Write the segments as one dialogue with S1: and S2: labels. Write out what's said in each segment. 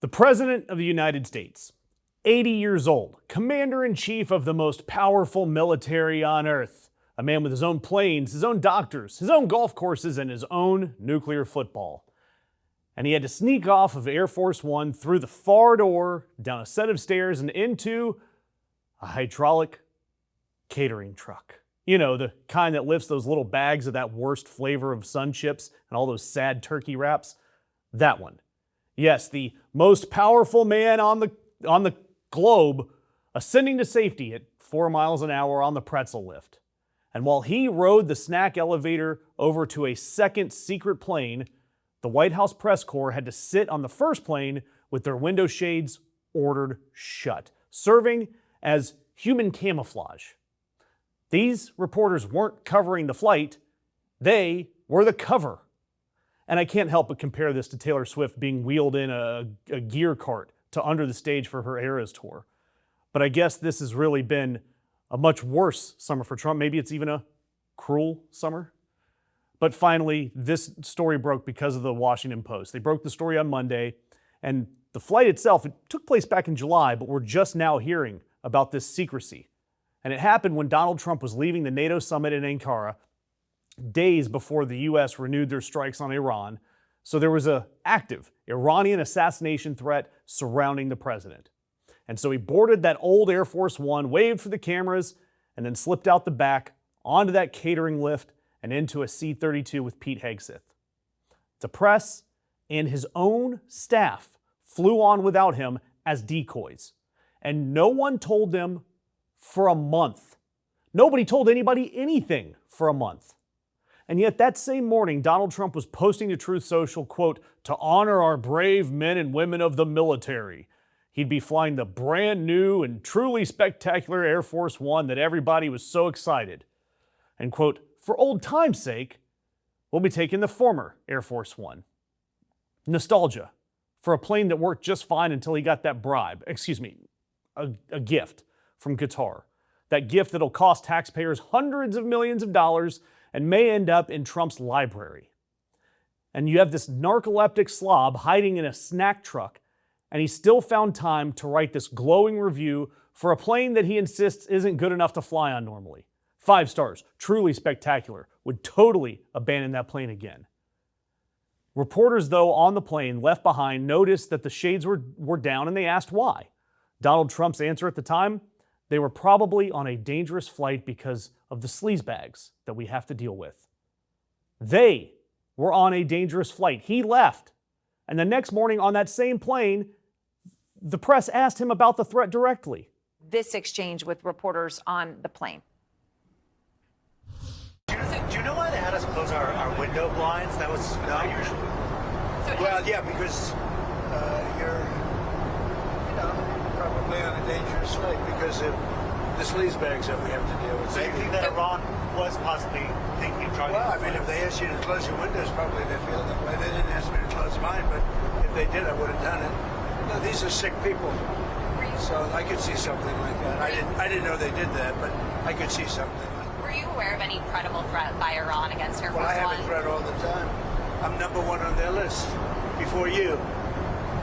S1: The President of the United States, 80 years old, Commander-in-Chief of the most powerful military on Earth, a man with his own planes, his own doctors, his own golf courses, and his own nuclear football. And he had to sneak off of Air Force One through the far door, down a set of stairs, and into a hydraulic catering truck. You know, the kind that lifts those little bags of that worst flavor of Sun Chips and all those sad turkey wraps. That one. Yes, the most powerful man on the globe, ascending to safety at 4 miles an hour on the pretzel lift. And while he rode the snack elevator over to a second secret plane, the White House press corps had to sit on the first plane with their window shades ordered shut, serving as human camouflage. These reporters weren't covering the flight, they were the cover. And I can't help but compare this to Taylor Swift being wheeled in a gear cart to under the stage for her Eras tour. But I guess this has really been a much worse summer for Trump. Maybe it's even a cruel summer. But finally, this story broke because of the Washington Post. They broke the story on Monday, and the flight itself, it took place back in July, but we're just now hearing about this secrecy. And it happened when Donald Trump was leaving the NATO summit in Ankara, days before the U.S. renewed their strikes on Iran. So there was an active Iranian assassination threat surrounding the president. And so he boarded that old Air Force One, waved for the cameras, and then slipped out the back onto that catering lift and into a C-32 with Pete Hegseth. The press and his own staff flew on without him as decoys. And no one told them for a month. Nobody told anybody anything for a month. And yet that same morning, Donald Trump was posting to Truth Social, quote, to honor our brave men and women of the military. He'd be flying the brand new and truly spectacular Air Force One that everybody was so excited. And quote, for old time's sake, we'll be taking the former Air Force One. Nostalgia for a plane that worked just fine until he got that bribe, a gift from Qatar. That gift that'll cost taxpayers hundreds of millions of dollars and may end up in Trump's library. And you have this narcoleptic slob hiding in a snack truck, and he still found time to write this glowing review for a plane that he insists isn't good enough to fly on normally. 5 stars, truly spectacular, would totally abandon that plane again. Reporters, though, on the plane left behind noticed that the shades were down, and they asked why. Donald Trump's answer at the time, they were probably on a dangerous flight because of the sleazebags that we have to deal with. They were on a dangerous flight. He left. And the next morning on that same plane, the press asked him about the threat directly.
S2: This exchange with reporters on the plane.
S3: Do you know why they had us close our window blinds? That was not usual.
S4: Well, yeah, because you're probably on a dangerous flight because of the sleazebags that we have to deal with.
S3: So you think that Iran was possibly thinking of trying to...
S4: Well, I mean, if they asked you to close your windows, probably they feel that way. They didn't ask me to close mine, but if they did, I would have done it. No, these are sick people. So I could see something like that. I didn't know they did that, but I could see something like that.
S5: Were you aware of any credible threat by Iran against Air Force One?
S4: Well, I have a threat all the time. I'm number one on their list before you.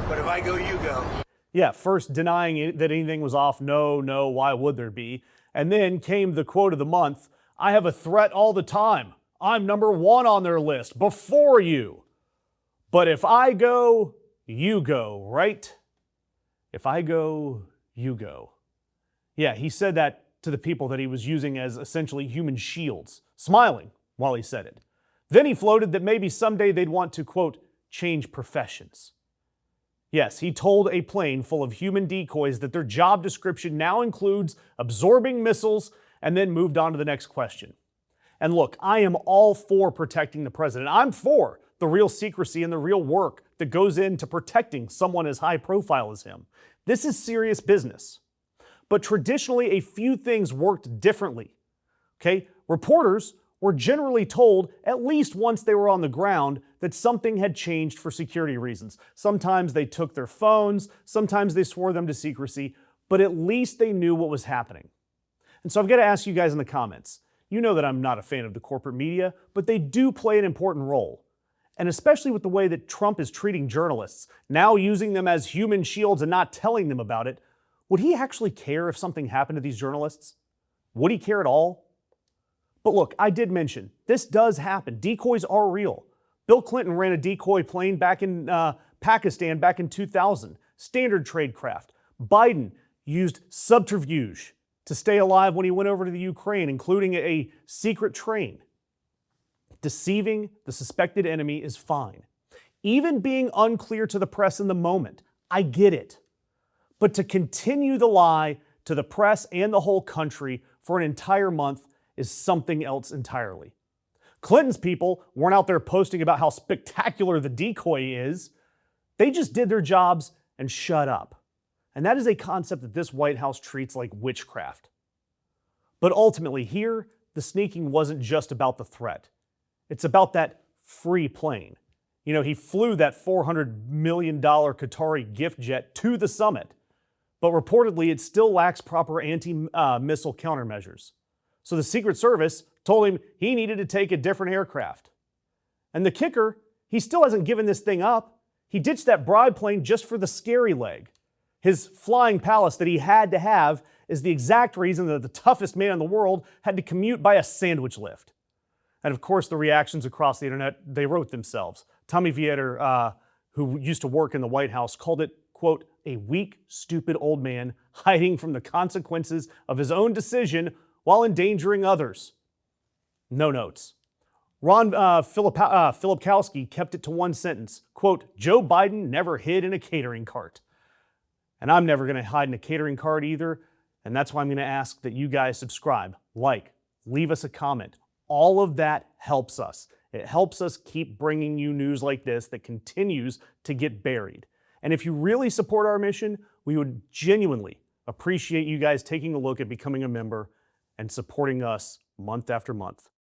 S4: But if I go, you go.
S1: Yeah, first denying that anything was off. No, why would there be? And then came the quote of the month, I have a threat all the time. I'm number one on their list before you. But if I go, you go, right? If I go, you go. Yeah, he said that to the people that he was using as essentially human shields, smiling while he said it. Then he floated that maybe someday they'd want to, quote, change professions. Yes, he told a plane full of human decoys that their job description now includes absorbing missiles, and then moved on to the next question. And look, I am all for protecting the president. I'm for the real secrecy and the real work that goes into protecting someone as high profile as him. This is serious business. But traditionally, a few things worked differently. Okay? Reporters were generally told, at least once they were on the ground, that something had changed for security reasons. Sometimes they took their phones, sometimes they swore them to secrecy, but at least they knew what was happening. And so I've got to ask you guys in the comments, you know that I'm not a fan of the corporate media, but they do play an important role. And especially with the way that Trump is treating journalists, now using them as human shields and not telling them about it, would he actually care if something happened to these journalists? Would he care at all? But look, I did mention, this does happen. Decoys are real. Bill Clinton ran a decoy plane back in Pakistan back in 2000. Standard trade craft. Biden used subterfuge to stay alive when he went over to the Ukraine, including a secret train. Deceiving the suspected enemy is fine. Even being unclear to the press in the moment, I get it. But to continue the lie to the press and the whole country for an entire month is something else entirely. Clinton's people weren't out there posting about how spectacular the decoy is. They just did their jobs and shut up. And that is a concept that this White House treats like witchcraft. But ultimately here, the sneaking wasn't just about the threat. It's about that free plane. You know, he flew that $400 million Qatari gift jet to the summit, but reportedly it still lacks proper anti-missile countermeasures. So the Secret Service told him he needed to take a different aircraft. And the kicker, he still hasn't given this thing up. He ditched that bribe plane just for the scary leg. His flying palace that he had to have is the exact reason that the toughest man in the world had to commute by a sandwich lift. And of course, the reactions across the internet, they wrote themselves. Tommy Vietor, who used to work in the White House, called it, quote, a weak, stupid old man hiding from the consequences of his own decision while endangering others. No notes. Ron Filipkowski kept it to one sentence, quote, Joe Biden never hid in a catering cart. And I'm never going to hide in a catering cart either. And that's why I'm going to ask that you guys subscribe, like, leave us a comment. All of that helps us. It helps us keep bringing you news like this that continues to get buried. And if you really support our mission, we would genuinely appreciate you guys taking a look at becoming a member and supporting us month after month.